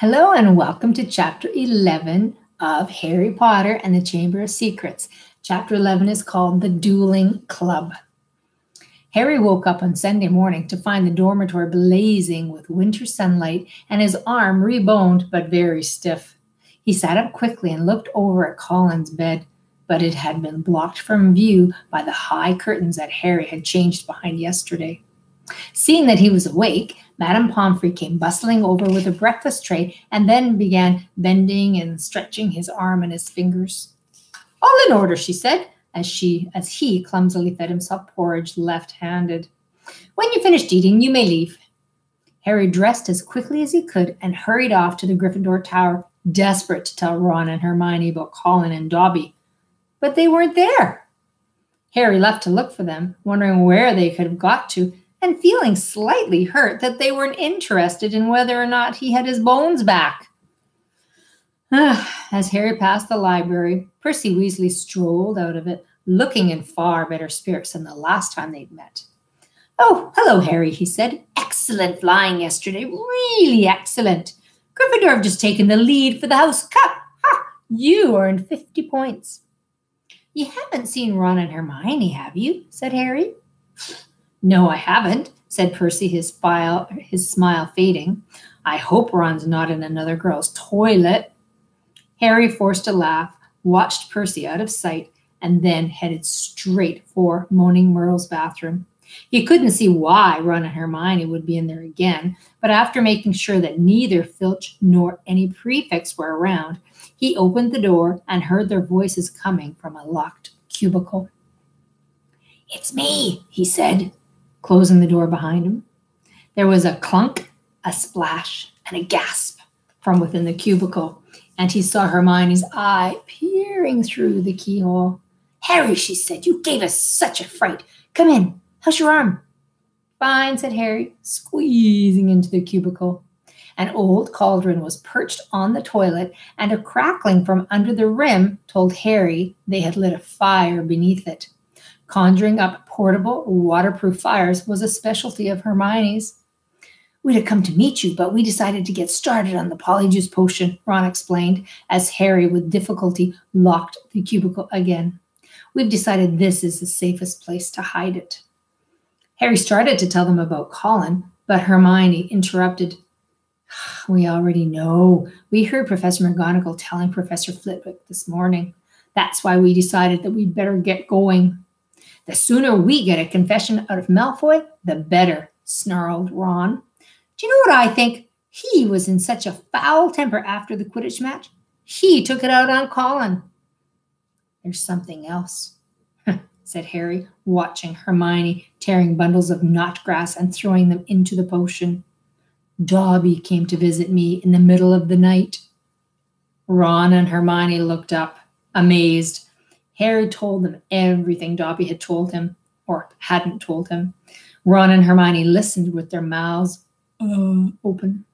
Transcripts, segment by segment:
Hello and welcome to Chapter 11 of Harry Potter and the Chamber of Secrets. Chapter 11 is called The Dueling Club. Harry woke up on Sunday morning to find the dormitory blazing with winter sunlight and his arm reboned but very stiff. He sat up quickly and looked over at Colin's bed, but it had been blocked from view by the high curtains that Harry had changed behind yesterday. Seeing that he was awake, Madame Pomfrey came bustling over with a breakfast tray and then began bending and stretching his arm and his fingers. "All in order," she said, as he clumsily fed himself porridge left-handed. "When you've finished eating, you may leave." Harry dressed as quickly as he could and hurried off to the Gryffindor Tower, desperate to tell Ron and Hermione about Colin and Dobby. But they weren't there. Harry left to look for them, wondering where they could have got to, and feeling slightly hurt that they weren't interested in whether or not he had his bones back. As Harry passed the library, Percy Weasley strolled out of it, looking in far better spirits than the last time they'd met. "Oh, hello, Harry," he said. "Excellent flying yesterday, really excellent. Gryffindor have just taken the lead for the House Cup. Ha! You earned 50 points. "You haven't seen Ron and Hermione, have you?" said Harry. "No, I haven't," said Percy, his smile fading. "I hope Ron's not in another girl's toilet." Harry forced a laugh, watched Percy out of sight, and then headed straight for Moaning Myrtle's bathroom. He couldn't see why Ron and Hermione would be in there again, but after making sure that neither Filch nor any prefects were around, he opened the door and heard their voices coming from a locked cubicle. "It's me," he said, closing the door behind him. There was a clunk, a splash, and a gasp from within the cubicle, and he saw Hermione's eye peering through the keyhole. "Harry," she said, "you gave us such a fright. Come in. How's your arm?" "Fine," said Harry, squeezing into the cubicle. An old cauldron was perched on the toilet, and a crackling from under the rim told Harry they had lit a fire beneath it. Conjuring up portable, waterproof fires was a specialty of Hermione's. "We'd have come to meet you, but we decided to get started on the Polyjuice potion," Ron explained, as Harry with difficulty locked the cubicle again. "We've decided this is the safest place to hide it." Harry started to tell them about Colin, but Hermione interrupted. "We already know. We heard Professor McGonagall telling Professor Flitwick this morning. That's why we decided that we'd better get going." "The sooner we get a confession out of Malfoy, the better," snarled Ron. "Do you know what I think? He was in such a foul temper after the Quidditch match. He took it out on Colin." "There's something else," said Harry, watching Hermione tearing bundles of knot grass and throwing them into the potion. "Dobby came to visit me in the middle of the night." Ron and Hermione looked up, amazed. Harry told them everything Dobby had told him, or hadn't told him. Ron and Hermione listened with their mouths open.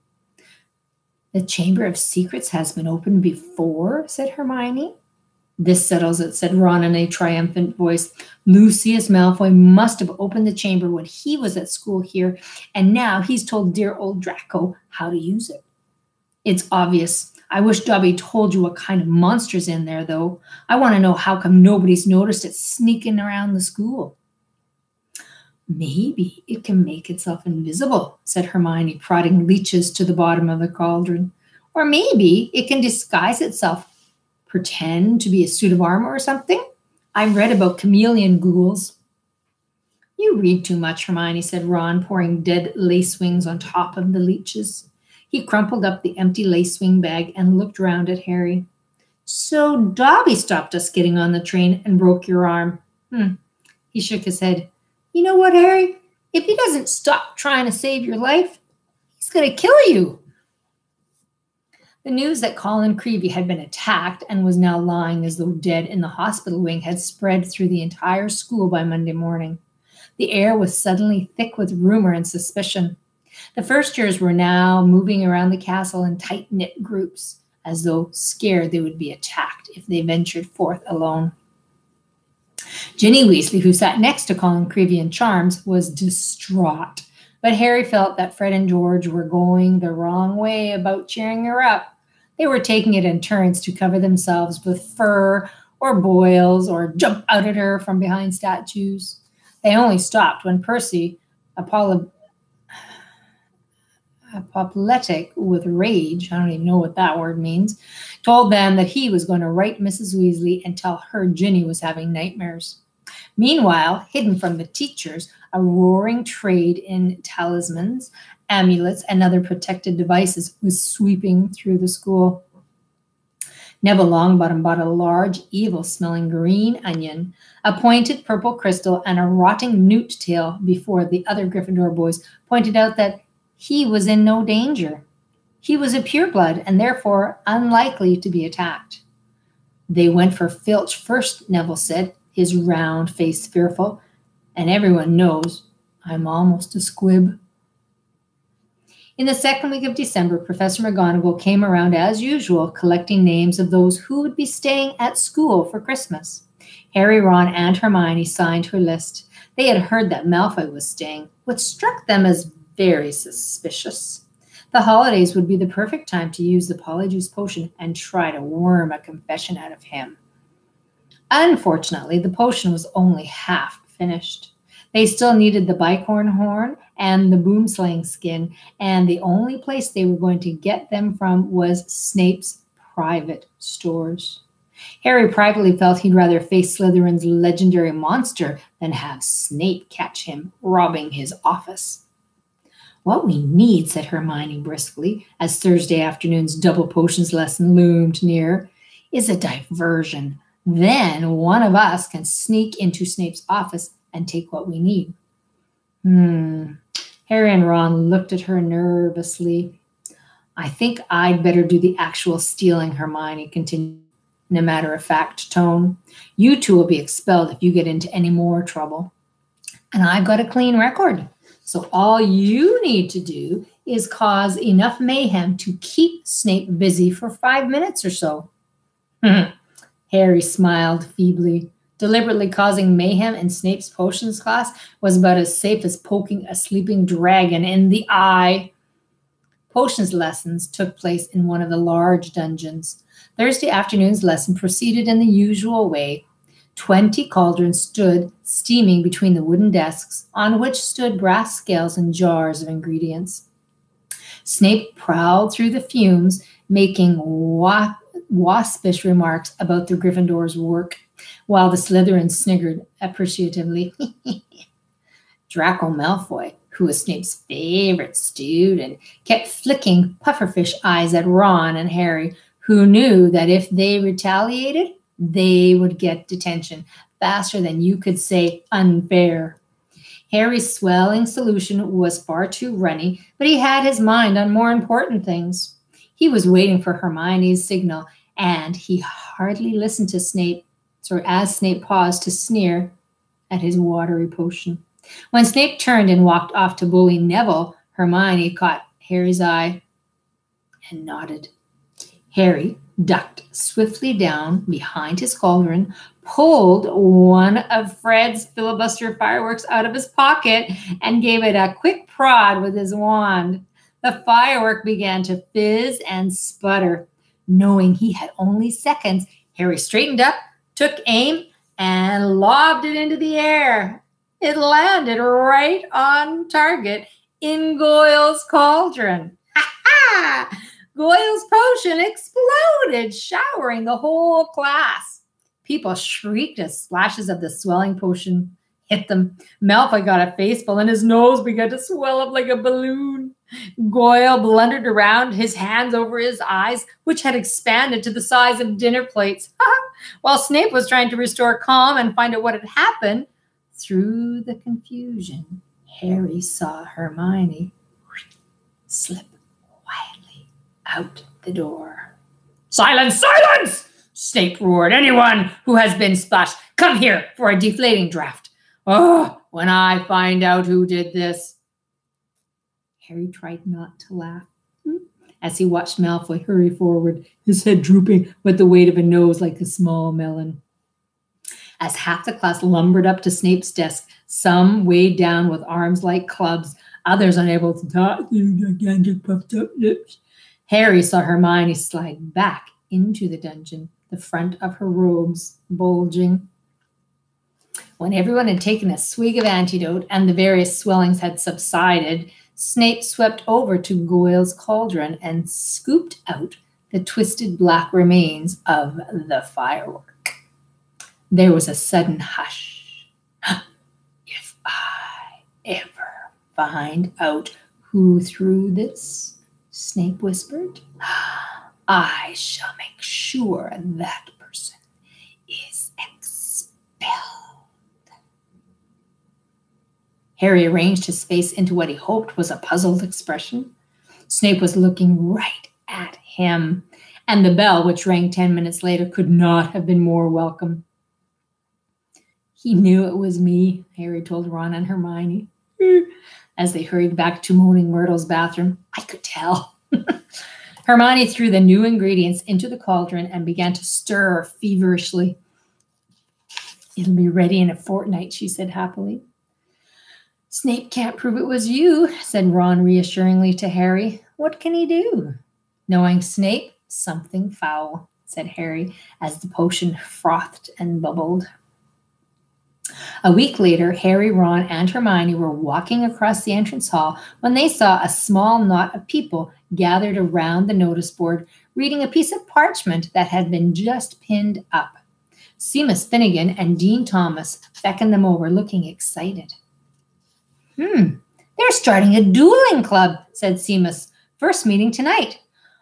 "The Chamber of Secrets has been opened before," said Hermione. "This settles it," said Ron in a triumphant voice. "Lucius Malfoy must have opened the chamber when he was at school here, and now he's told dear old Draco how to use it. It's obvious. I wish Dobby told you what kind of monster's in there, though. I want to know how come nobody's noticed it sneaking around the school." "Maybe it can make itself invisible," said Hermione, prodding leeches to the bottom of the cauldron. "Or maybe it can disguise itself, pretend to be a suit of armor or something. I've read about chameleon ghouls." "You read too much," Hermione said, Ron pouring dead lace wings on top of the leeches. He crumpled up the empty lace wing bag and looked round at Harry. "So Dobby stopped us getting on the train and broke your arm." He shook his head. "You know what, Harry? If he doesn't stop trying to save your life, he's going to kill you." The news that Colin Creevey had been attacked and was now lying as though dead in the hospital wing had spread through the entire school by Monday morning. The air was suddenly thick with rumor and suspicion. The first years were now moving around the castle in tight-knit groups, as though scared they would be attacked if they ventured forth alone. Ginny Weasley, who sat next to Colin Creevey in Charms, was distraught. But Harry felt that Fred and George were going the wrong way about cheering her up. They were taking it in turns to cover themselves with fur or boils or jump out at her from behind statues. They only stopped when Percy, apoplectic with rage, I don't even know what that word means, told them that he was going to write Mrs. Weasley and tell her Ginny was having nightmares. Meanwhile, hidden from the teachers, a roaring trade in talismans, amulets, and other protected devices was sweeping through the school. Neville Longbottom bought a large, evil-smelling green onion, a pointed purple crystal, and a rotting newt tail before the other Gryffindor boys pointed out that he was in no danger. He was a pureblood and therefore unlikely to be attacked. They went for Filch first, Neville said, his round face fearful, and everyone knows I'm almost a squib. In the second week of December, Professor McGonagall came around as usual, collecting names of those who would be staying at school for Christmas. Harry, Ron, and Hermione signed her list. They had heard that Malfoy was staying, which struck them as very suspicious. The holidays would be the perfect time to use the Polyjuice potion and try to worm a confession out of him. Unfortunately, the potion was only half finished. They still needed the bicorn horn and the boomslang skin, and the only place they were going to get them from was Snape's private stores. Harry privately felt he'd rather face Slytherin's legendary monster than have Snape catch him robbing his office. What we need, said Hermione briskly, as Thursday afternoon's double potions lesson loomed near, is a diversion. Then one of us can sneak into Snape's office and take what we need. Harry and Ron looked at her nervously. I think I'd better do the actual stealing, Hermione continued in a matter-of-fact tone. You two will be expelled if you get into any more trouble. And I've got a clean record. So all you need to do is cause enough mayhem to keep Snape busy for 5 minutes or so. Harry smiled feebly. Deliberately causing mayhem in Snape's potions class was about as safe as poking a sleeping dragon in the eye. Potions lessons took place in one of the large dungeons. Thursday afternoon's lesson proceeded in the usual way. 20 cauldrons stood steaming between the wooden desks, on which stood brass scales and jars of ingredients. Snape prowled through the fumes, making waspish remarks about the Gryffindor's work, while the Slytherin sniggered appreciatively. Draco Malfoy, who was Snape's favorite student, kept flicking pufferfish eyes at Ron and Harry, who knew that if they retaliated, they would get detention faster than you could say unfair. Harry's swelling solution was far too runny, but he had his mind on more important things. He was waiting for Hermione's signal, and he hardly listened to Snape, as Snape paused to sneer at his watery potion. When Snape turned and walked off to bully Neville, Hermione caught Harry's eye and nodded. Harry ducked swiftly down behind his cauldron, pulled one of Fred's filibuster fireworks out of his pocket, and gave it a quick prod with his wand. The firework began to fizz and sputter. Knowing he had only seconds, Harry straightened up, took aim, and lobbed it into the air. It landed right on target in Goyle's cauldron. Ha-ha! Goyle's potion exploded, showering the whole class. People shrieked as splashes of the swelling potion hit them. Malfoy got a faceful, and his nose began to swell up like a balloon. Goyle blundered around, his hands over his eyes, which had expanded to the size of dinner plates. While Snape was trying to restore calm and find out what had happened, through the confusion, Harry saw Hermione slip quietly out the door. Silence! Silence! Snape roared. Anyone who has been splashed, come here for a deflating draft. Oh, when I find out who did this. Harry tried not to laugh as he watched Malfoy hurry forward, his head drooping with the weight of a nose like a small melon. As half the class lumbered up to Snape's desk, some weighed down with arms like clubs, others unable to talk through gigantic puffed up lips. Harry saw Hermione slide back into the dungeon, the front of her robes bulging. When everyone had taken a swig of antidote and the various swellings had subsided, Snape swept over to Goyle's cauldron and scooped out the twisted black remains of the firework. There was a sudden hush. If I ever find out who threw this, Snape whispered, I shall make sure that person is expelled. Harry arranged his face into what he hoped was a puzzled expression. Snape was looking right at him, and the bell, which rang 10 minutes later, could not have been more welcome. He knew it was me, Harry told Ron and Hermione, as they hurried back to Moaning Myrtle's bathroom. I could tell. Hermione threw the new ingredients into the cauldron and began to stir feverishly. It'll be ready in a fortnight, she said happily. Snape can't prove it was you, said Ron reassuringly to Harry. What can he do? Knowing Snape, something foul, said Harry as the potion frothed and bubbled. A week later, Harry, Ron, and Hermione were walking across the entrance hall when they saw a small knot of people gathered around the notice board, reading a piece of parchment that had been just pinned up. Seamus Finnegan and Dean Thomas beckoned them over, looking excited. They're starting a dueling club, said Seamus. First meeting tonight.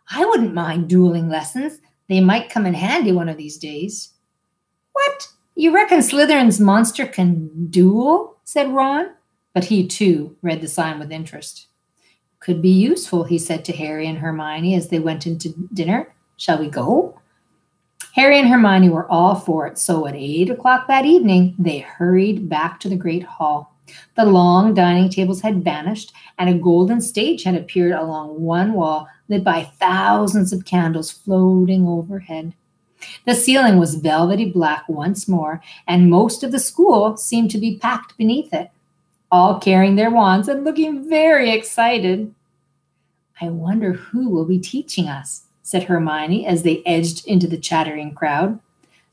I wouldn't mind dueling lessons. They might come in handy one of these days. What? You reckon Slytherin's monster can duel? Said Ron. But he, too, read the sign with interest. Could be useful, he said to Harry and Hermione as they went into dinner. Shall we go? Harry and Hermione were all for it, so at 8 o'clock that evening, they hurried back to the great hall. The long dining tables had vanished, and a golden stage had appeared along one wall, lit by thousands of candles floating overhead. The ceiling was velvety black once more, and most of the school seemed to be packed beneath it, all carrying their wands and looking very excited. I wonder who will be teaching us, said Hermione as they edged into the chattering crowd.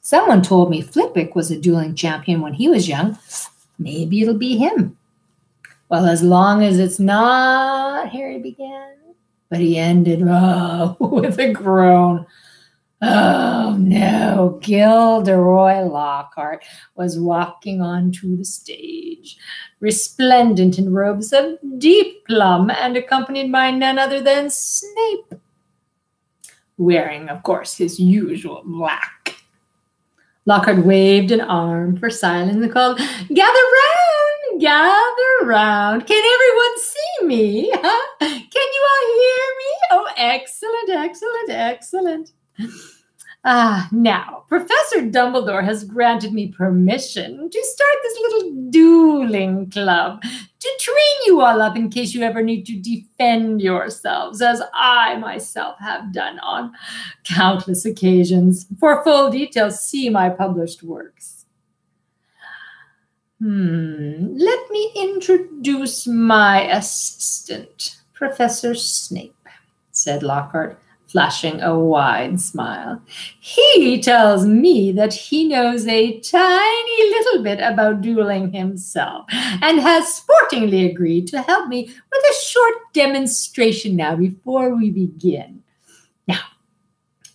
Someone told me Flitwick was a dueling champion when he was young. Maybe it'll be him. Well, as long as it's not, Harry began. But he ended with a groan. Oh, no. Gilderoy Lockhart was walking onto the stage, resplendent in robes of deep plum and accompanied by none other than Snape, wearing, of course, his usual black. Lockhart waved an arm for silence and called, Gather round, gather round. Can everyone see me? Huh? Can you all hear me? Oh, excellent, excellent, excellent. Now, Professor Dumbledore has granted me permission to start this little dueling club to train you all up in case you ever need to defend yourselves, as I myself have done on countless occasions. For full details, see my published works. Let me introduce my assistant, Professor Snape, said Lockhart, flashing a wide smile. He tells me that he knows a tiny little bit about dueling himself and has sportingly agreed to help me with a short demonstration now before we begin. Now,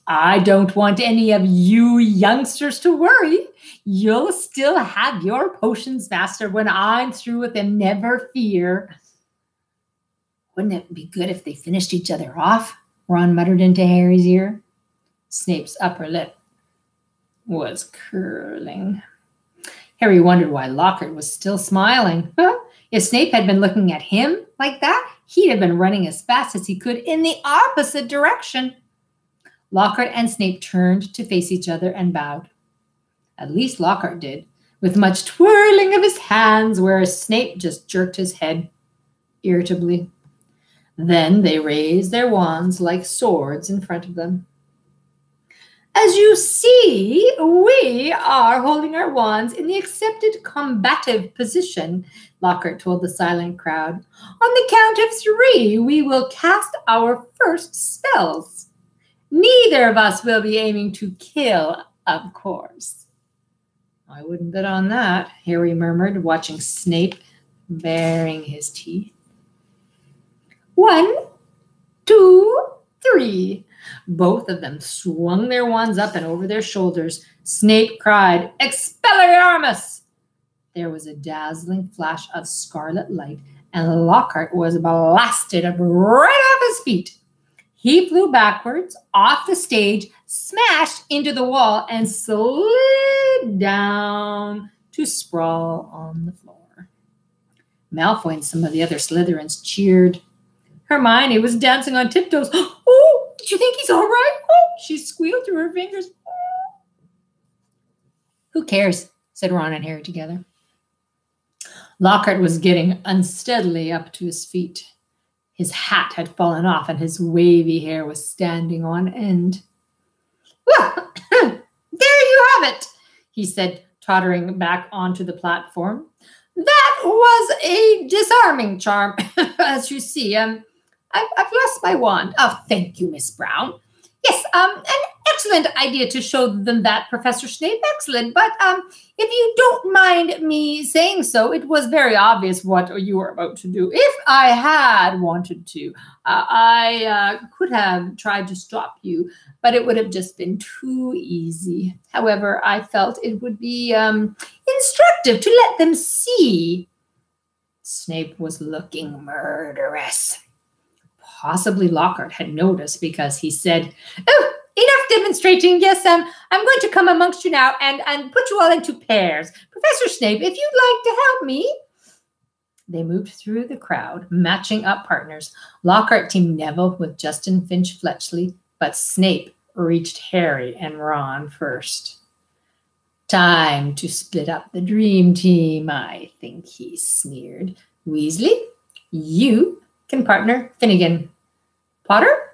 I don't want any of you youngsters to worry. You'll still have your potions master when I'm through with them, never fear. Wouldn't it be good if they finished each other off? Ron muttered into Harry's ear. Snape's upper lip was curling. Harry wondered why Lockhart was still smiling. If Snape had been looking at him like that, he'd have been running as fast as he could in the opposite direction. Lockhart and Snape turned to face each other and bowed. At least Lockhart did, with much twirling of his hands, whereas Snape just jerked his head irritably. Then they raised their wands like swords in front of them. As you see, we are holding our wands in the accepted combative position, Lockhart told the silent crowd. On the count of 3, we will cast our first spells. Neither of us will be aiming to kill, of course. I wouldn't bet on that, Harry murmured, watching Snape baring his teeth. 1, 2, 3. Both of them swung their wands up and over their shoulders. Snape cried, Expelliarmus! There was a dazzling flash of scarlet light, and Lockhart was blasted right off his feet. He flew backwards, off the stage, smashed into the wall, and slid down to sprawl on the floor. Malfoy and some of the other Slytherins cheered. Hermione was dancing on tiptoes. Oh, do you think he's all right? Oh, she squealed through her fingers. Oh. Who cares? Said Ron and Harry together. Lockhart was getting unsteadily up to his feet. His hat had fallen off and his wavy hair was standing on end. Well, there you have it, he said, tottering back onto the platform. That was a disarming charm, as you see. I've lost my wand. Oh, thank you, Miss Brown. Yes, an excellent idea to show them that, Professor Snape. Excellent. But if you don't mind me saying so, it was very obvious what you were about to do. If I had wanted to, I could have tried to stop you, but it would have just been too easy. However, I felt it would be instructive to let them see. Snape was looking murderous. Possibly Lockhart had noticed because he said, oh, enough demonstrating. Yes, I'm going to come amongst you now and put you all into pairs. Professor Snape, if you'd like to help me. They moved through the crowd, matching up partners. Lockhart teamed Neville with Justin Finch Fletchley, but Snape reached Harry and Ron first. Time to split up the dream team, I think, he sneered. Weasley, you can partner Finnegan. Potter?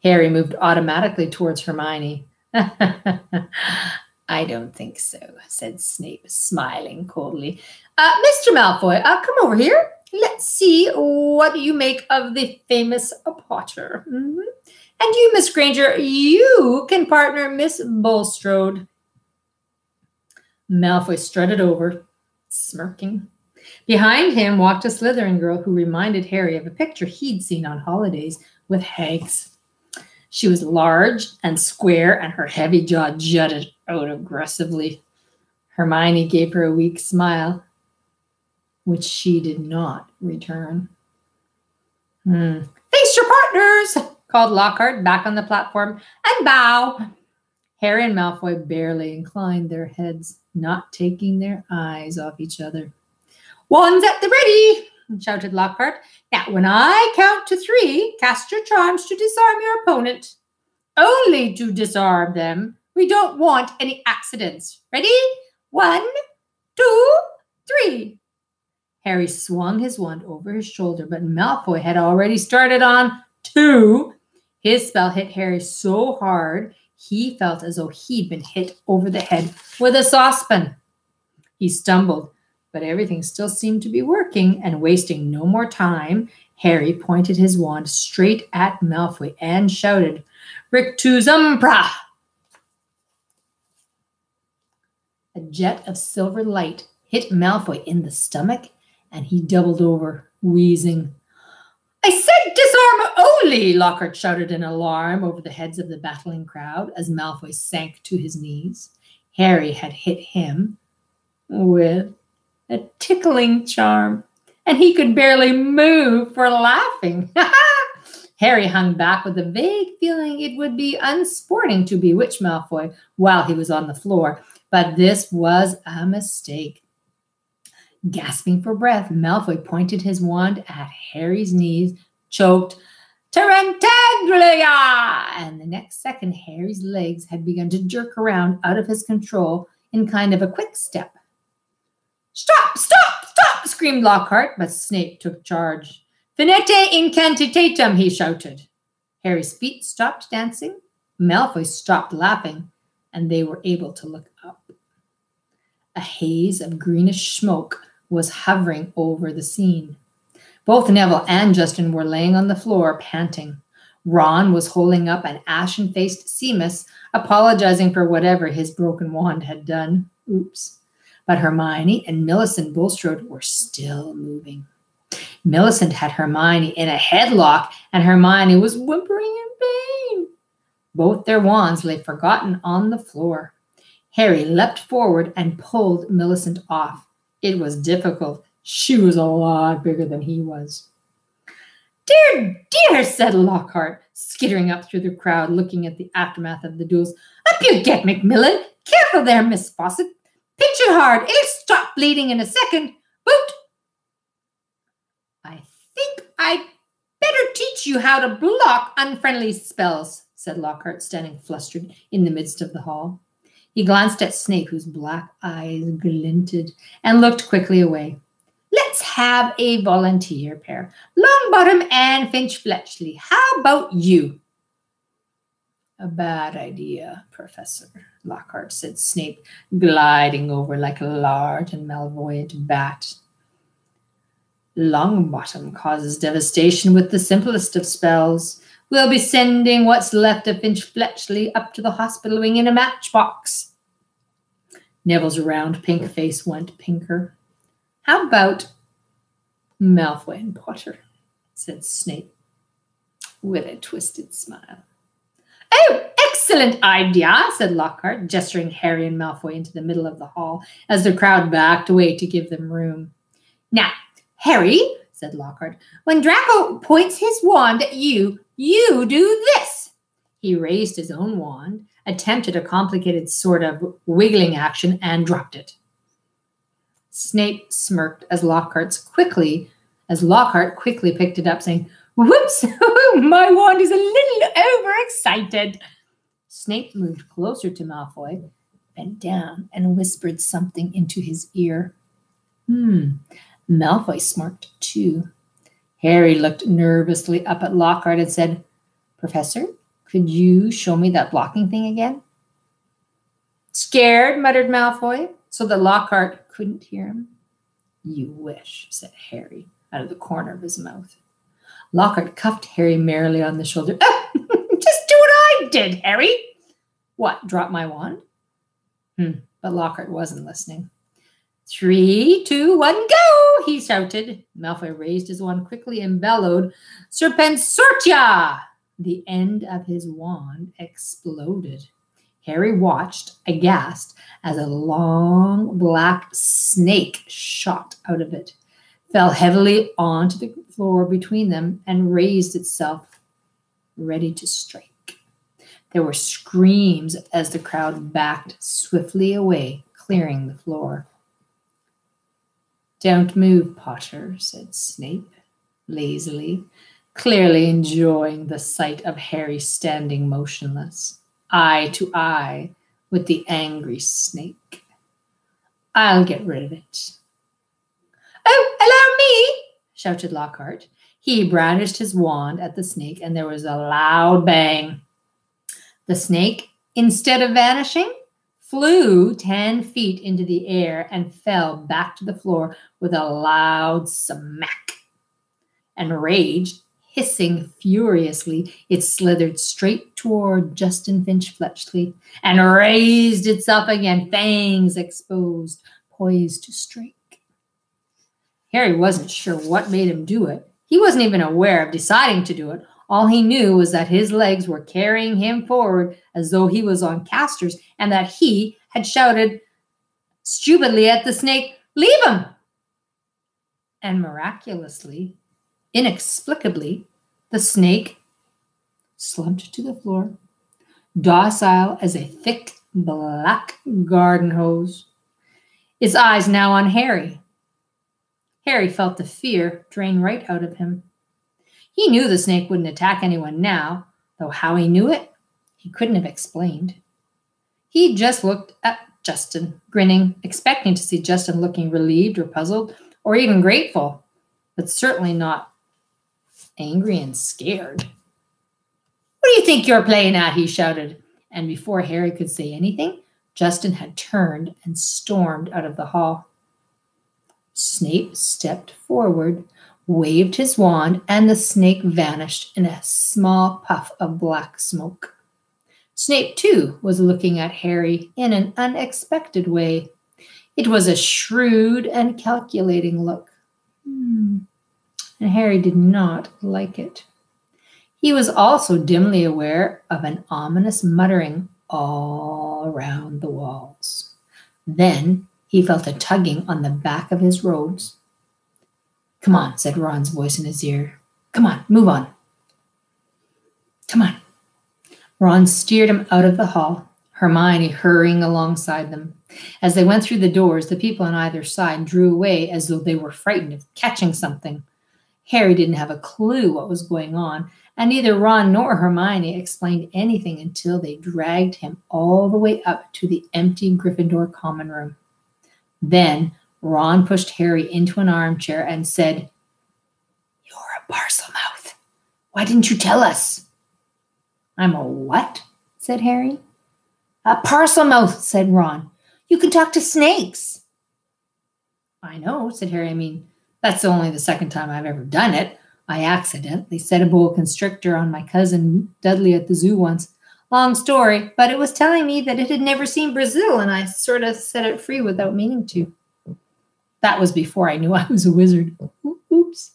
Harry moved automatically towards Hermione. I don't think so, said Snape, smiling coldly. Mr. Malfoy, come over here. Let's see what you make of the famous Potter. And you, Miss Granger, you can partner Miss Bulstrode. Malfoy strutted over, smirking. Behind him walked a Slytherin girl who reminded Harry of a picture he'd seen on holidays with hags. She was large and square, and her heavy jaw jutted out aggressively. Hermione gave her a weak smile, which she did not return. Face your partners, called Lockhart back on the platform, and bow. Harry and Malfoy barely inclined their heads, not taking their eyes off each other. Wands at the ready, shouted Lockhart. Now, when I count to 3, cast your charms to disarm your opponent. Only to disarm them. We don't want any accidents. Ready? 1, 2, 3. Harry swung his wand over his shoulder, but Malfoy had already started on 2. His spell hit Harry so hard, he felt as though he'd been hit over the head with a saucepan. He stumbled, but everything still seemed to be working, and wasting no more time, Harry pointed his wand straight at Malfoy and shouted, Rictus Umbra! A jet of silver light hit Malfoy in the stomach, and he doubled over, wheezing. I said disarm only, Lockhart shouted in alarm over the heads of the battling crowd as Malfoy sank to his knees. Harry had hit him with a tickling charm, and he could barely move for laughing. Harry hung back with a vague feeling it would be unsporting to bewitch Malfoy while he was on the floor, but this was a mistake. Gasping for breath, Malfoy pointed his wand at Harry's knees, choked, Tarantaglia! And the next second, Harry's legs had begun to jerk around out of his control in kind of a quick step. Stop, stop, stop, screamed Lockhart, but Snape took charge. Finite incantitatum, he shouted. Harry's feet stopped dancing. Malfoy stopped laughing. and they were able to look up. A haze of greenish smoke was hovering over the scene. Both Neville and Justin were laying on the floor, panting. Ron was holding up an ashen-faced Seamus, apologizing for whatever his broken wand had done. Oops. But Hermione and Millicent Bulstrode were still moving. Millicent had Hermione in a headlock, and Hermione was whimpering in pain. Both their wands lay forgotten on the floor. Harry leapt forward and pulled Millicent off. It was difficult. She was a lot bigger than he was. "Dear, dear," said Lockhart, skittering up through the crowd, looking at the aftermath of the duels. "Up you get, Macmillan. Careful there, Miss Fawcett. Pinch it hard. It'll stop bleeding in a second. Boot." "I think I'd better teach you how to block unfriendly spells," said Lockhart, standing flustered in the midst of the hall. He glanced at Snape, whose black eyes glinted, and looked quickly away. "Let's have a volunteer pair. Longbottom and Finch-Fletchley. How about you?" "A bad idea, Professor," Lockhart said, Snape gliding over like a large and malvoyant bat. "Longbottom causes devastation with the simplest of spells. We'll be sending what's left of Finch-Fletchley up to the hospital wing in a matchbox." Neville's round pink face went pinker. "How about Malfoy and Potter?" said Snape with a twisted smile. "Oh, excellent idea," said Lockhart, gesturing Harry and Malfoy into the middle of the hall as the crowd backed away to give them room. "Now, Harry," said Lockhart, "when Draco points his wand at you, you do this." He raised his own wand, attempted a complicated sort of wiggling action, and dropped it. Snape smirked as Lockhart quickly picked it up, saying, "Whoops, my wand is a little overexcited." Snape moved closer to Malfoy, bent down, and whispered something into his ear. Malfoy smirked too. Harry looked nervously up at Lockhart and said, "Professor, could you show me that blocking thing again?" "Scared?" muttered Malfoy, so that Lockhart couldn't hear him. "You wish," said Harry out of the corner of his mouth. Lockhart cuffed Harry merrily on the shoulder. "Oh, just do what I did, Harry." "What, drop my wand?" But Lockhart wasn't listening. 3, 2, 1, go, he shouted. Malfoy raised his wand quickly and bellowed, "Serpensortia!" The end of his wand exploded. Harry watched, aghast, as a long black snake shot out of it, fell heavily onto the floor between them, and raised itself, ready to strike. There were screams as the crowd backed swiftly away, clearing the floor. "Don't move, Potter," said Snape, lazily, clearly enjoying the sight of Harry standing motionless, eye to eye with the angry snake. "I'll get rid of it." "Oh, allow me!" shouted Lockhart. He brandished his wand at the snake, and there was a loud bang. The snake, instead of vanishing, flew 10 feet into the air and fell back to the floor with a loud smack. Enraged, hissing furiously, it slithered straight toward Justin Finch-Fletchley and raised itself again, fangs exposed, poised to strike. Harry wasn't sure what made him do it. He wasn't even aware of deciding to do it. All he knew was that his legs were carrying him forward as though he was on casters, and that he had shouted stupidly at the snake, "Leave him!" And miraculously, inexplicably, the snake slumped to the floor, docile as a thick black garden hose, its eyes now on Harry. Harry felt the fear drain right out of him. He knew the snake wouldn't attack anyone now, though how he knew it, he couldn't have explained. He just looked at Justin, grinning, expecting to see Justin looking relieved or puzzled or even grateful, but certainly not angry and scared. "What do you think you're playing at?" he shouted, And before Harry could say anything, Justin had turned and stormed out of the hall. Snape stepped forward, waved his wand, and the snake vanished in a small puff of black smoke. Snape, too, was looking at Harry in an unexpected way. It was a shrewd and calculating look. And Harry did not like it. He was also dimly aware of an ominous muttering all around the walls. Then he felt a tugging on the back of his robes. "Come on," said Ron's voice in his ear. "Come on, move on. Come on." Ron steered him out of the hall, Hermione hurrying alongside them. As they went through the doors, the people on either side drew away as though they were frightened of catching something. Harry didn't have a clue what was going on, and neither Ron nor Hermione explained anything until they dragged him all the way up to the empty Gryffindor common room. Then Ron pushed Harry into an armchair and said, "You're a Parselmouth. Why didn't you tell us?" "I'm a what?" said Harry. "A Parselmouth," said Ron. "You can talk to snakes." "I know," said Harry. "I mean, that's only the second time I've ever done it. I accidentally set a boa constrictor on my cousin Dudley at the zoo once. Long story, but it was telling me that it had never seen Brazil, and I sort of set it free without meaning to. That was before I knew I was a wizard." "Oops."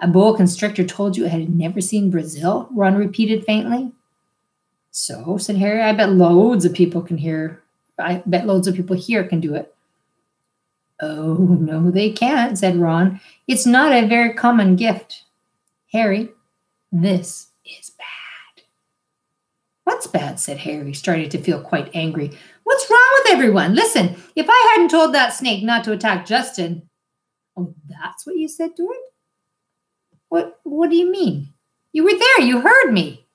"A boa constrictor told you it had never seen Brazil?" Ron repeated faintly. "So," said Harry, I bet loads of people here can do it." "Oh, no, they can't," said Ron. "It's not a very common gift. Harry, this is bad." "What's bad?" said Harry, starting to feel quite angry. "What's wrong with everyone? Listen, if I hadn't told that snake not to attack Justin..." "Oh, that's what you said to it?" What do you mean? You were there, you heard me."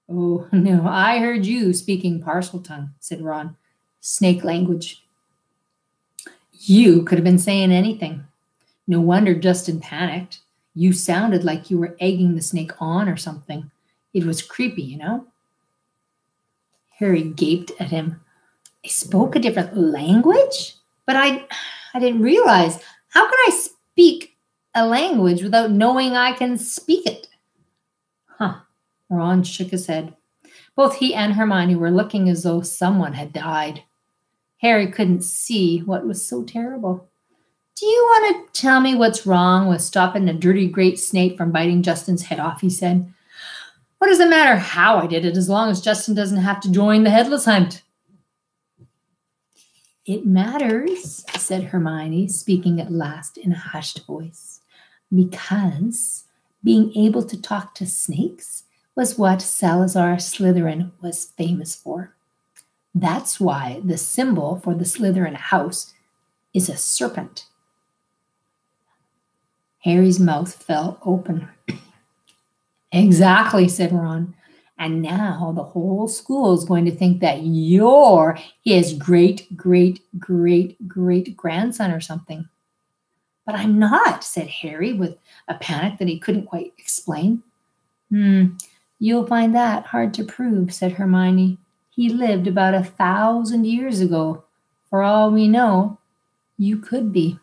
"Oh, no, I heard you speaking Parseltongue," said Ron. "Snake language. You could have been saying anything. No wonder Justin panicked. You sounded like you were egging the snake on or something. It was creepy, you know." Harry gaped at him. "I spoke a different language? But I didn't realize. How can I speak a language without knowing I can speak it?" "Huh." Ron shook his head. Both he and Hermione were looking as though someone had died. Harry couldn't see what was so terrible. "Do you want to tell me what's wrong with stopping a dirty great snake from biting Justin's head off?" he said. "What does it matter how I did it as long as Justin doesn't have to join the headless hunt?" "It matters," said Hermione, speaking at last in a hushed voice, "because being able to talk to snakes was what Salazar Slytherin was famous for. That's why the symbol for the Slytherin house is a serpent." Harry's mouth fell open. "Exactly," said Ron. "And now the whole school is going to think that you're his great-great-great-great-grandson or something." "But I'm not," said Harry with a panic that he couldn't quite explain. You'll find that hard to prove," said Hermione. "He lived about 1,000 years ago. For all we know, you could be."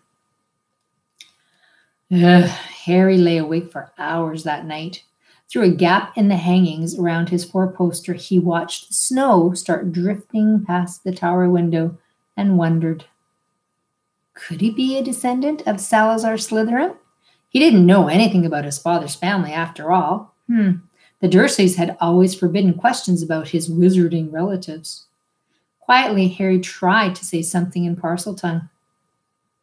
Harry lay awake for hours that night. Through a gap in the hangings around his four-poster, he watched the snow start drifting past the tower window and wondered, could he be a descendant of Salazar Slytherin? He didn't know anything about his father's family after all. The Dursleys had always forbidden questions about his wizarding relatives. Quietly, Harry tried to say something in Parseltongue.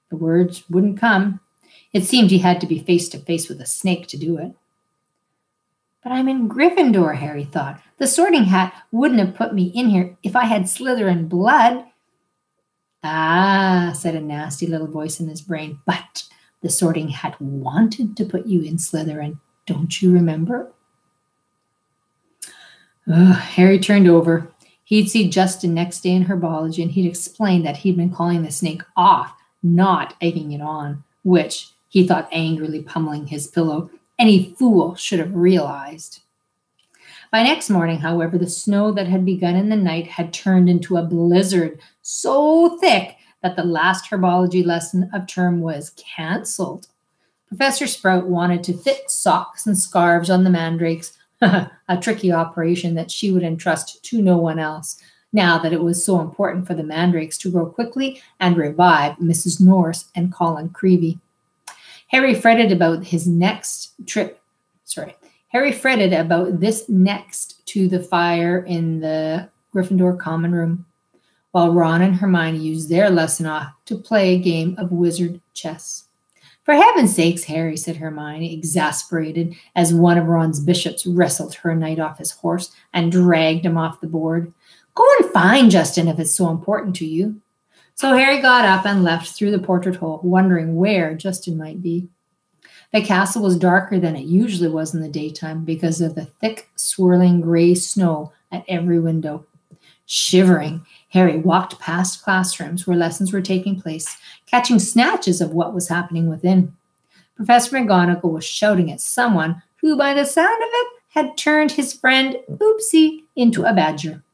The words wouldn't come. It seemed he had to be face to face with a snake to do it. "But I'm in Gryffindor," Harry thought. "The Sorting Hat wouldn't have put me in here if I had Slytherin blood." "Ah," said a nasty little voice in his brain, "but the Sorting Hat wanted to put you in Slytherin. Don't you remember?" Harry turned over. He'd see Justin next day in herbology, and he'd explain that he'd been calling the snake off, not egging it on, which he thought angrily pummeling his pillow. Any fool should have realized. By next morning, however, the snow that had begun in the night had turned into a blizzard so thick that the last herbology lesson of term was cancelled. Professor Sprout wanted to fit socks and scarves on the mandrakes, a tricky operation that she would entrust to no one else, now that it was so important for the mandrakes to grow quickly and revive Mrs. Norris and Colin Creevey. Harry fretted about this next to the fire in the Gryffindor common room, while Ron and Hermione used their lesson off to play a game of wizard chess. For heaven's sakes, Harry, said Hermione, exasperated as one of Ron's bishops wrestled her knight off his horse and dragged him off the board. Go and find Justin if it's so important to you. So Harry got up and left through the portrait hole, wondering where Justin might be. The castle was darker than it usually was in the daytime because of the thick, swirling gray snow at every window. Shivering, Harry walked past classrooms where lessons were taking place, catching snatches of what was happening within. Professor McGonagall was shouting at someone who, by the sound of it, had turned his friend Oopsie into a badger.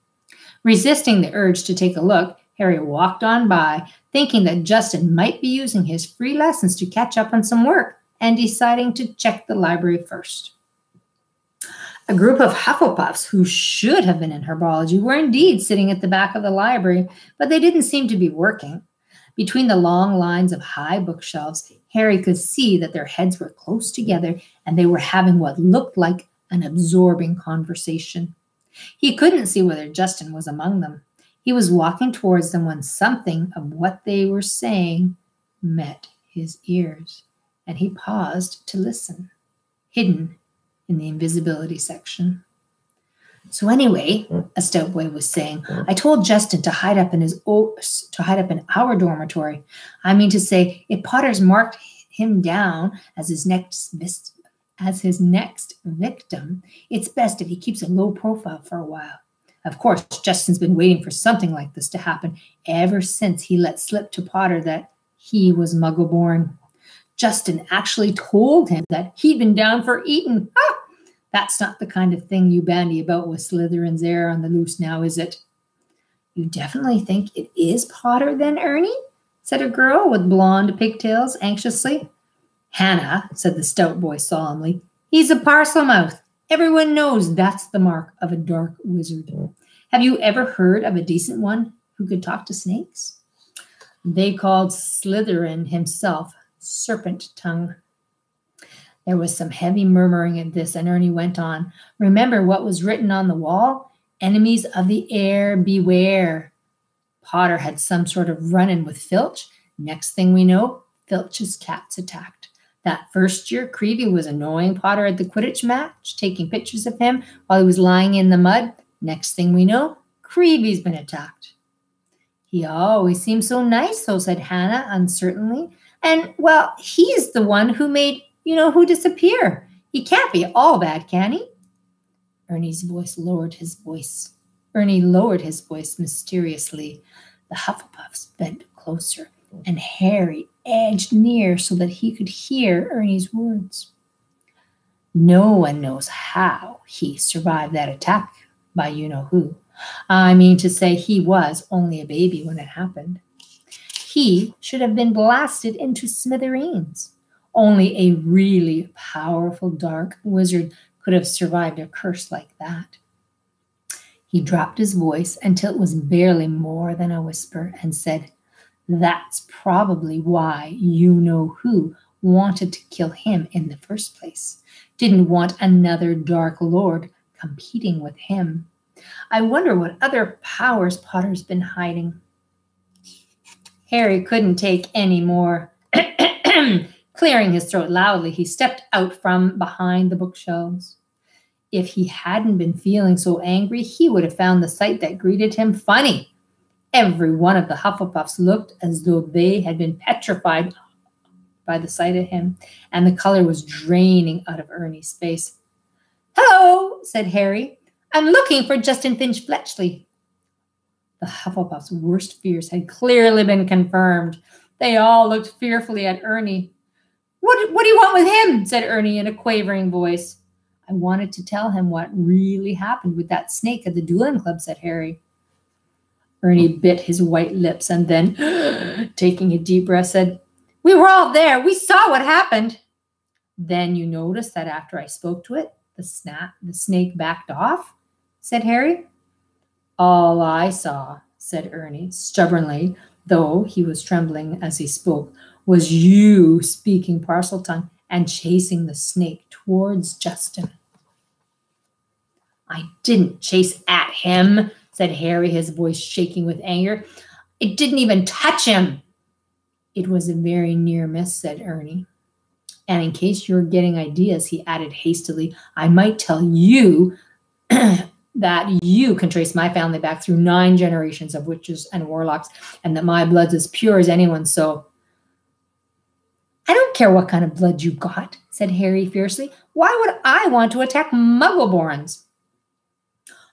Resisting the urge to take a look, Harry walked on by, thinking that Justin might be using his free lessons to catch up on some work, and deciding to check the library first. A group of Hufflepuffs who should have been in herbology were indeed sitting at the back of the library, but they didn't seem to be working. Between the long lines of high bookshelves, Harry could see that their heads were close together and they were having what looked like an absorbing conversation. He couldn't see whether Justin was among them. He was walking towards them when something of what they were saying met his ears, and he paused to listen, hidden in the invisibility section. So anyway, a stout boy was saying, I told Justin to hide up in our dormitory. I mean to say, if Potter's marked him down as his next victim, it's best if he keeps a low profile for a while. Of course, Justin's been waiting for something like this to happen ever since he let slip to Potter that he was Muggle-born. Justin actually told him that he'd been down for Eton. Ah! That's not the kind of thing you bandy about with Slytherin's heir on the loose now, is it? You definitely think it is Potter then, Ernie? Said a girl with blonde pigtails anxiously. Hannah, said the stout boy solemnly, he's a Parselmouth. Everyone knows that's the mark of a dark wizard. Have you ever heard of a decent one who could talk to snakes? They called Slytherin himself Serpent Tongue. There was some heavy murmuring at this, and Ernie went on. Remember what was written on the wall? Enemies of the air, beware. Potter had some sort of run-in with Filch. Next thing we know, Filch's cats attacked. That first year, Creevey was annoying Potter at the Quidditch match, taking pictures of him while he was lying in the mud. Next thing we know, Creevey's been attacked. He always seemed so nice, though, said Hannah uncertainly. And, well, he's the one who made, who disappear. He can't be all bad, can he? Ernie lowered his voice mysteriously. The Hufflepuffs bent closer, and Harry edged near so that he could hear Ernie's words. No one knows how he survived that attack by you-know-who. I mean to say, he was only a baby when it happened. He should have been blasted into smithereens. Only a really powerful dark wizard could have survived a curse like that. He dropped his voice until it was barely more than a whisper and said, that's probably why you-know-who wanted to kill him in the first place. Didn't want another Dark Lord competing with him. I wonder what other powers Potter's been hiding. Harry couldn't take any more. Clearing his throat loudly, he stepped out from behind the bookshelves. If he hadn't been feeling so angry, he would have found the sight that greeted him funny. Every one of the Hufflepuffs looked as though they had been petrified by the sight of him, and the color was draining out of Ernie's face. Hello, said Harry. I'm looking for Justin Finch Fletchley. The Hufflepuffs' worst fears had clearly been confirmed. They all looked fearfully at Ernie. What do you want with him? Said Ernie in a quavering voice. I wanted to tell him what really happened with that snake at the dueling club, said Harry. Ernie bit his white lips and then, taking a deep breath, said, "We were all there. We saw what happened." "Then you noticed that after I spoke to it, the snake backed off?" said Harry. "All I saw," said Ernie stubbornly, though he was trembling as he spoke, "was you speaking Parseltongue and chasing the snake towards Justin." "I didn't chase at him," said Harry, his voice shaking with anger. "It didn't even touch him." "It was a very near miss," said Ernie. "And in case you're getting ideas," he added hastily, "I might tell you that you can trace my family back through 9 generations of witches and warlocks, and that my blood's as pure as anyone's, so—" "I don't care what kind of blood you got," said Harry fiercely. "Why would I want to attack Muggleborns?"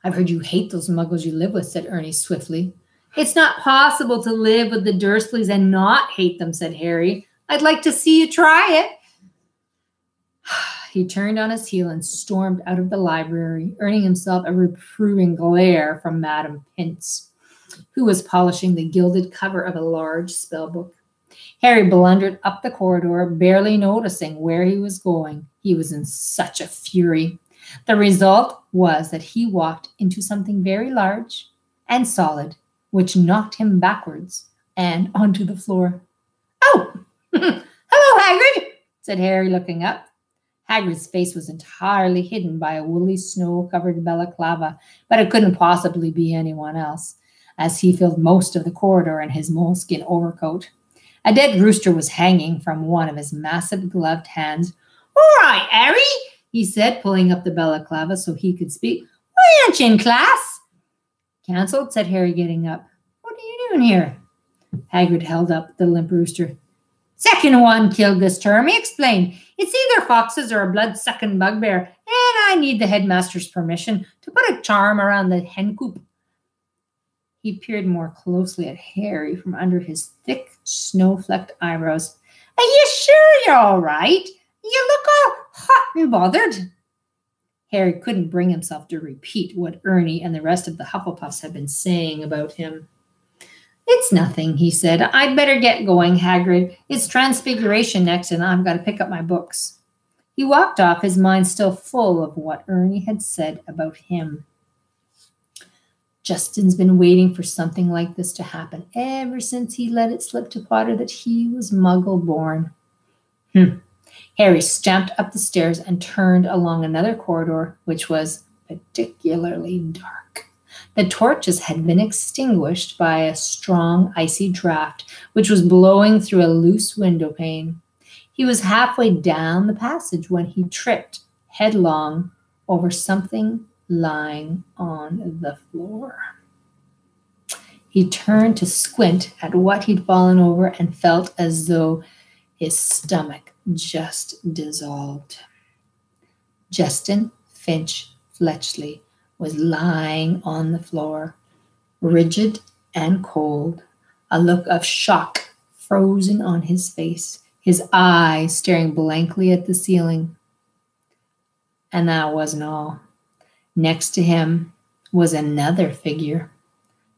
"I've heard you hate those Muggles you live with," said Ernie swiftly. "It's not possible to live with the Dursleys and not hate them," said Harry. "I'd like to see you try it." He turned on his heel and stormed out of the library, earning himself a reproving glare from Madame Pince, who was polishing the gilded cover of a large spellbook. Harry blundered up the corridor, barely noticing where he was going. He was in such a fury. The result was that he walked into something very large and solid, which knocked him backwards and onto the floor. "Oh, hello, Hagrid," said Harry, looking up. Hagrid's face was entirely hidden by a woolly, snow-covered balaclava, but it couldn't possibly be anyone else, as he filled most of the corridor in his moleskin overcoat. A dead rooster was hanging from one of his massive gloved hands. "All right, Harry," he said, pulling up the balaclava so he could speak. "Why aren't you in class?" "Cancelled," said Harry, getting up. "What are you doing here?" Hagrid held up the limp rooster. "Second one killed this term," he explained. "It's either foxes or a blood-sucking bugbear, and I need the headmaster's permission to put a charm around the hen coop." He peered more closely at Harry from under his thick, snow-flecked eyebrows. "Are you sure you're all right? You look all hot and bothered." Harry couldn't bring himself to repeat what Ernie and the rest of the Hufflepuffs had been saying about him. "It's nothing," he said. "I'd better get going, Hagrid. It's Transfiguration next, and I've got to pick up my books." He walked off, his mind still full of what Ernie had said about him. Justin's been waiting for something like this to happen ever since he let it slip to Potter that he was Muggle-born. Harry stamped up the stairs and turned along another corridor, which was particularly dark. The torches had been extinguished by a strong, icy draft, which was blowing through a loose window pane. He was halfway down the passage when he tripped headlong over something lying on the floor. He turned to squint at what he'd fallen over and felt as though his stomach just dissolved. Justin Finch Fletchley was lying on the floor, rigid and cold, a look of shock frozen on his face, his eyes staring blankly at the ceiling. And that wasn't all. Next to him was another figure,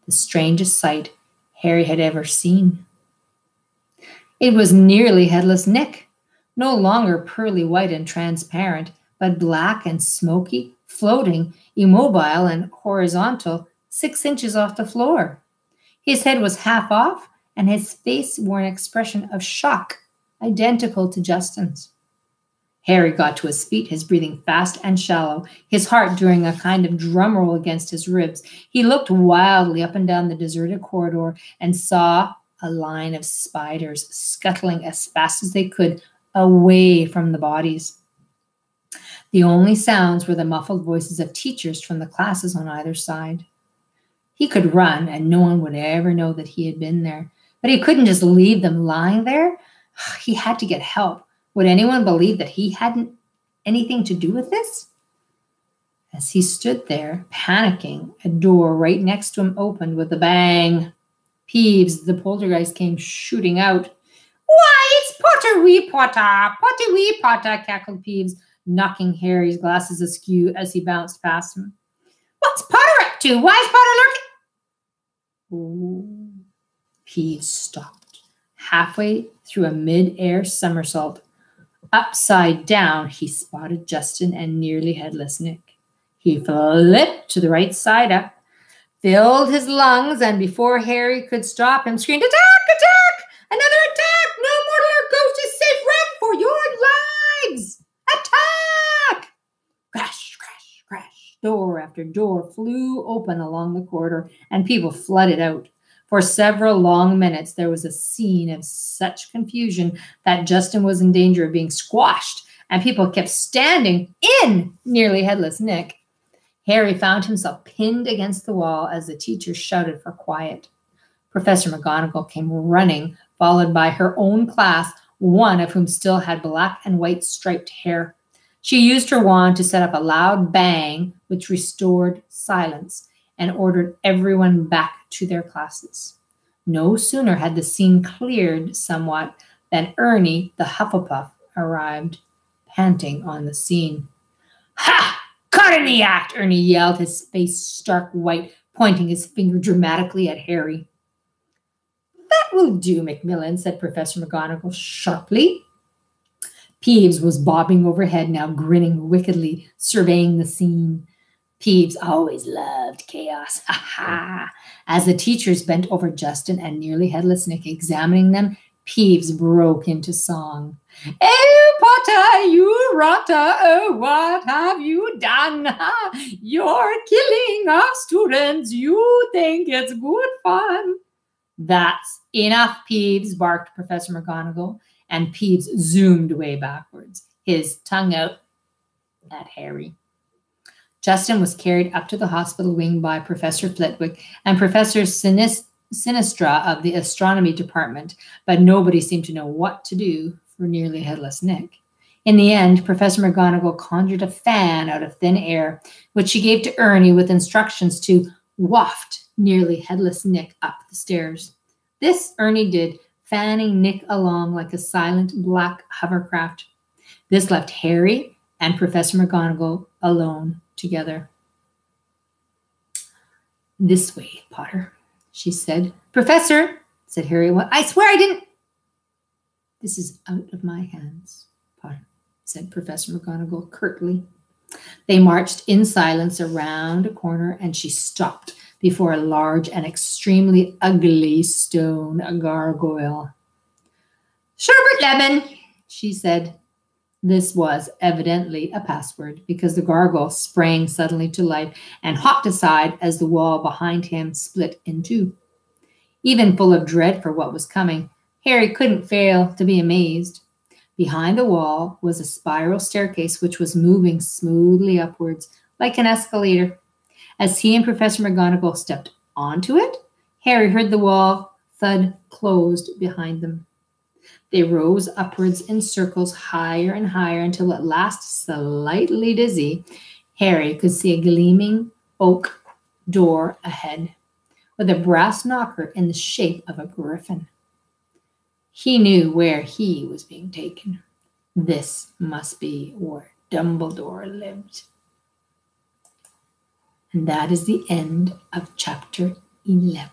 the strangest sight Harry had ever seen. It was nearly Headless Nick, no longer pearly white and transparent, but black and smoky, floating, immobile and horizontal, 6 inches off the floor. His head was half off, and his face wore an expression of shock, identical to Justin's. Harry got to his feet, his breathing fast and shallow, his heart doing a kind of drum roll against his ribs. He looked wildly up and down the deserted corridor and saw a line of spiders scuttling as fast as they could away from the bodies. The only sounds were the muffled voices of teachers from the classes on either side. He could run, and no one would ever know that he had been there. But he couldn't just leave them lying there. He had to get help. Would anyone believe that he hadn't anything to do with this? As he stood there, panicking, a door right next to him opened with a bang. Peeves, the poltergeist, came shooting out. "Why, it's Potter wee Potter, Potty wee Potter," cackled Peeves. knocking Harry's glasses askew as he bounced past him. "What's Potter up to? Why is Potter lurking?" Oh. Peeves stopped halfway through a mid-air somersault. Upside down, he spotted Justin and nearly headless Nick. He flipped to the right side up, filled his lungs, and before Harry could stop him, screamed, "Attack! Attack! Another attack! No mortal ghost is safe! Run for your lives! Attack!" Crash, crash, crash. Door after door flew open along the corridor, and people flooded out. For several long minutes, there was a scene of such confusion that Justin was in danger of being squashed, and people kept standing in nearly headless Nick. Harry found himself pinned against the wall as the teachers shouted for quiet. Professor McGonagall came running, followed by her own class, one of whom still had black and white striped hair. She used her wand to set up a loud bang, which restored silence, and ordered everyone back to their classes. No sooner had the scene cleared somewhat than Ernie, the Hufflepuff, arrived, panting on the scene. "Ha! Caught in the act!" Ernie yelled, his face stark white, pointing his finger dramatically at Harry. "That will do, Macmillan," said Professor McGonagall sharply. Peeves was bobbing overhead now, grinning wickedly, surveying the scene. Peeves always loved chaos. Ha ha! As the teachers bent over Justin and nearly headless Nick, examining them, Peeves broke into song. "Oh, Potter, you rotter, oh, what have you done? You're killing our students. You think it's good fun." "That's enough, Peeves," barked Professor McGonagall, and Peeves zoomed way backwards, his tongue out at Harry. Justin was carried up to the hospital wing by Professor Flitwick and Professor Sinistra of the astronomy department, but nobody seemed to know what to do for nearly headless Nick. In the end, Professor McGonagall conjured a fan out of thin air, which she gave to Ernie with instructions to waft nearly headless Nick up the stairs. This Ernie did, fanning Nick along like a silent black hovercraft. This left Harry and Professor McGonagall alone together. "This way, Potter," she said. "Professor," said Harry, "well, I swear I didn't." "This is out of my hands, Potter," said Professor McGonagall curtly. They marched in silence around a corner, and she stopped before a large and extremely ugly stone gargoyle. "Sherbet lemon," she said. This was evidently a password, because the gargoyle sprang suddenly to life and hopped aside as the wall behind him split in two. Even full of dread for what was coming, Harry couldn't fail to be amazed. Behind the wall was a spiral staircase which was moving smoothly upwards, like an escalator. As he and Professor McGonagall stepped onto it, Harry heard the wall thud closed behind them. They rose upwards in circles, higher and higher, until at last, slightly dizzy, Harry could see a gleaming oak door ahead, with a brass knocker in the shape of a griffin. He knew where he was being taken. This must be where Dumbledore lived. And that is the end of chapter 11.